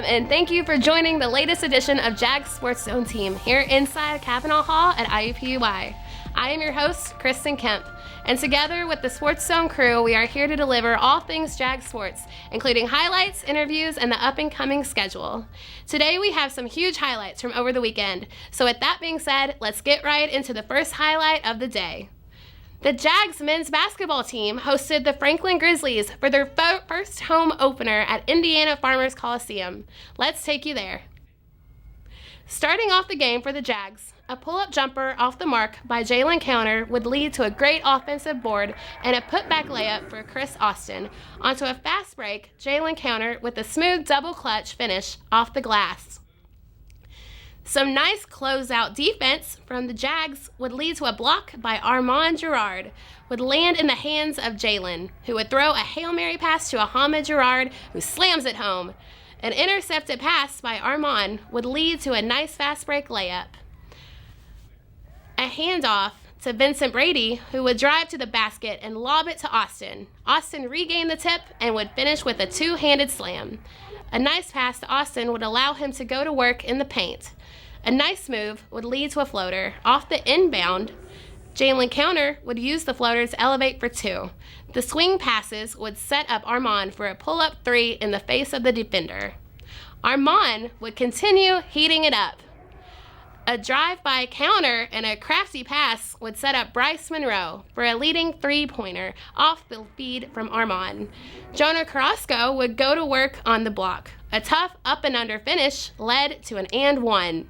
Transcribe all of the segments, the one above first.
Welcome, and thank you for joining the latest edition of Jag Sports Zone team here inside Kavanaugh Hall at IUPUI. I am your host, Kristen Kemp, and together with the Sports Zone crew, we are here to deliver all things Jag Sports, including highlights, interviews, and the up-and-coming schedule. Today, we have some huge highlights from over the weekend, so with that being said, let's get right into the first highlight of the day. The Jags men's basketball team hosted the Franklin Grizzlies for their first home opener at Indiana Farmers Coliseum. Let's take you there. Starting off the game for the Jags, a pull-up jumper off the mark by Jalen Counter would lead to a great offensive board and a putback layup for Chris Austin onto a fast break, Jalen Counter with a smooth double clutch finish off the glass. Some nice closeout defense from the Jags would lead to a block by Armand Girard, would land in the hands of Jalen, who would throw a Hail Mary pass to Ahmed Girard, who slams it home. An intercepted pass by Armand would lead to a nice fast break layup. A handoff to Vincent Brady, who would drive to the basket and lob it to Austin. Austin regained the tip and would finish with a two-handed slam. A nice pass to Austin would allow him to go to work in the paint. A nice move would lead to a floater. Off the inbound, Jalen Counter would use the floater to elevate for two. The swing passes would set up Armand for a pull-up three in the face of the defender. Armand would continue heating it up. A drive-by counter and a crafty pass would set up Bryce Monroe for a leading three-pointer off the feed from Armand. Jonah Carrasco would go to work on the block. A tough up-and-under finish led to an and one.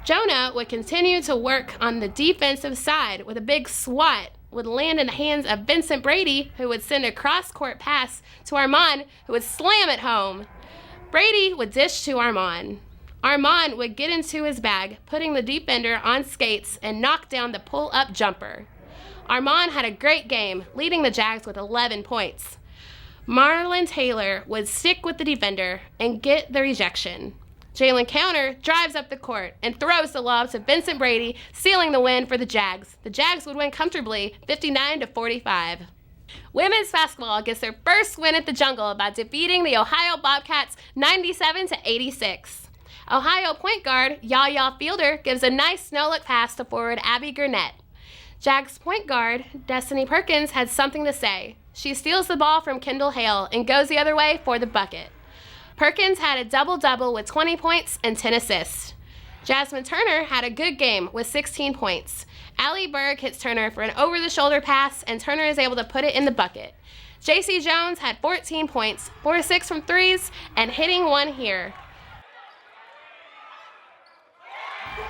Jonah would continue to work on the defensive side with a big swat would land in the hands of Vincent Brady, who would send a cross-court pass to Armand, who would slam it home. Brady would dish to Armand. Armand would get into his bag, putting the defender on skates and knock down the pull-up jumper. Armand had a great game, leading the Jags with 11 points. Marlon Taylor would stick with the defender and get the rejection. Jalen Counter drives up the court and throws the lob to Vincent Brady, sealing the win for the Jags. The Jags would win comfortably, 59-45. Women's basketball gets their first win at the Jungle by defeating the Ohio Bobcats 97-86. Ohio point guard Yaya Fielder gives a nice no-look pass to forward Abby Gurnett. Jags point guard Destiny Perkins had something to say. She steals the ball from Kendall Hale and goes the other way for the bucket. Perkins had a double-double with 20 points and 10 assists. Jasmine Turner had a good game with 16 points. Allie Berg hits Turner for an over-the-shoulder pass, and Turner is able to put it in the bucket. JC Jones had 14 points, 4-6 from threes, and hitting one here.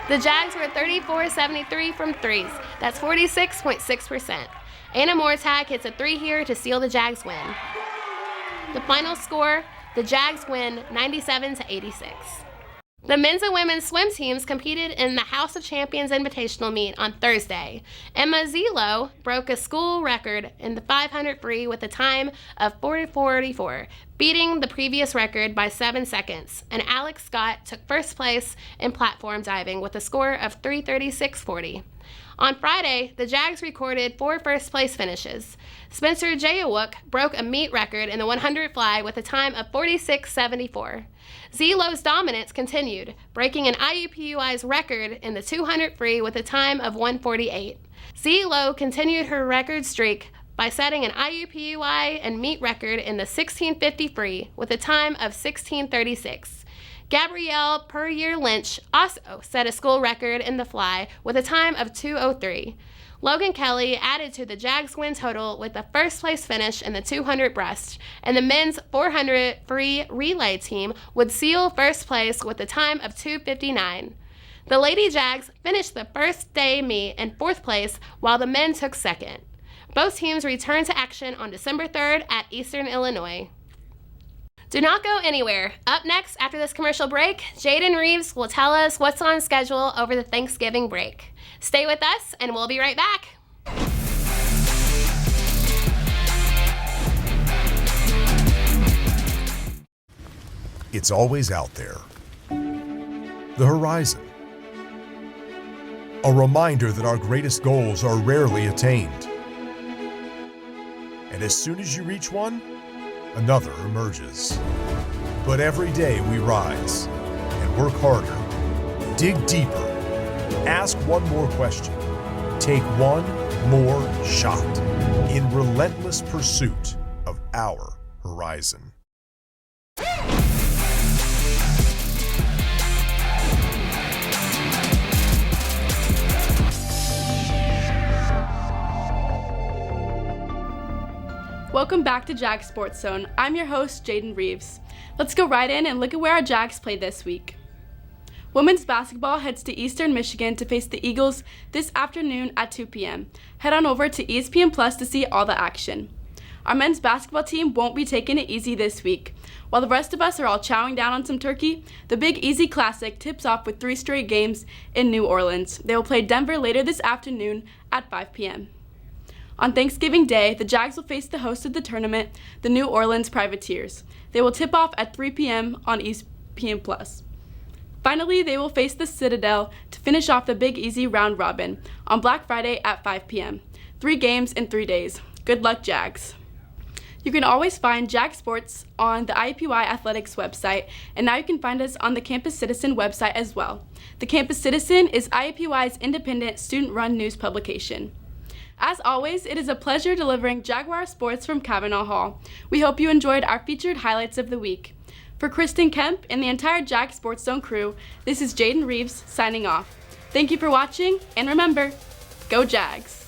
The Jags were 34-73 from threes. That's 46.6%. Anna Mortag hits a three here to seal the Jags win. The final score, the Jags win 97-86. The men's and women's swim teams competed in the House of Champions Invitational meet on Thursday. Emma Zelo broke a school record in the 500 free with a time of 4:44, beating the previous record by 7 seconds. And Alex Scott took first place in platform diving with a score of 3:36.40. On Friday, the Jags recorded 4 first-place finishes. Spencer Jayawuk broke a meet record in the 100 fly with a time of 46.74. Zelo's dominance continued, breaking an IUPUI's record in the 200 free with a time of 1:48. Zelo continued her record streak by setting an IUPUI and meet record in the 1650 free with a time of 16:36. Gabrielle Puryear-Lynch also set a school record in the fly with a time of 2:03. Logan Kelly added to the Jags win total with a first-place finish in the 200 breast, and the men's 400 free relay team would seal first place with a time of 2:59. The Lady Jags finished the first day meet in fourth place, while the men took second. Both teams returned to action on December 3rd at Eastern Illinois. Do not go anywhere. Up next, after this commercial break, Jaden Reeves will tell us what's on schedule over the Thanksgiving break. Stay with us, and we'll be right back. It's always out there. The horizon. A reminder that our greatest goals are rarely attained. And as soon as you reach one, another emerges. But every day we rise and work harder, dig deeper, ask one more question, take one more shot in relentless pursuit of our horizon. Welcome back to Jag Sports Zone. I'm your host, Jaden Reeves. Let's go right in and look at where our Jags play this week. Women's basketball heads to Eastern Michigan to face the Eagles this afternoon at 2 p.m. Head on over to ESPN Plus to see all the action. Our men's basketball team won't be taking it easy this week. While the rest of us are all chowing down on some turkey, the Big Easy Classic tips off with 3 straight games in New Orleans. They will play Denver later this afternoon at 5 p.m. On Thanksgiving Day, the Jags will face the host of the tournament, the New Orleans Privateers. They will tip off at 3 p.m. on ESPN Plus. Finally, they will face the Citadel to finish off the Big Easy round robin on Black Friday at 5 p.m. 3 games in 3 days. Good luck, Jags. You can always find Jag Sports on the IUPUI Athletics website, and now you can find us on the Campus Citizen website as well. The Campus Citizen is IUPUI's independent student-run news publication. As always, it is a pleasure delivering Jaguar sports from Kavanaugh Hall. We hope you enjoyed our featured highlights of the week. For Kristen Kemp and the entire Jag Sports Zone crew, this is Jaden Reeves signing off. Thank you for watching, and remember, go Jags!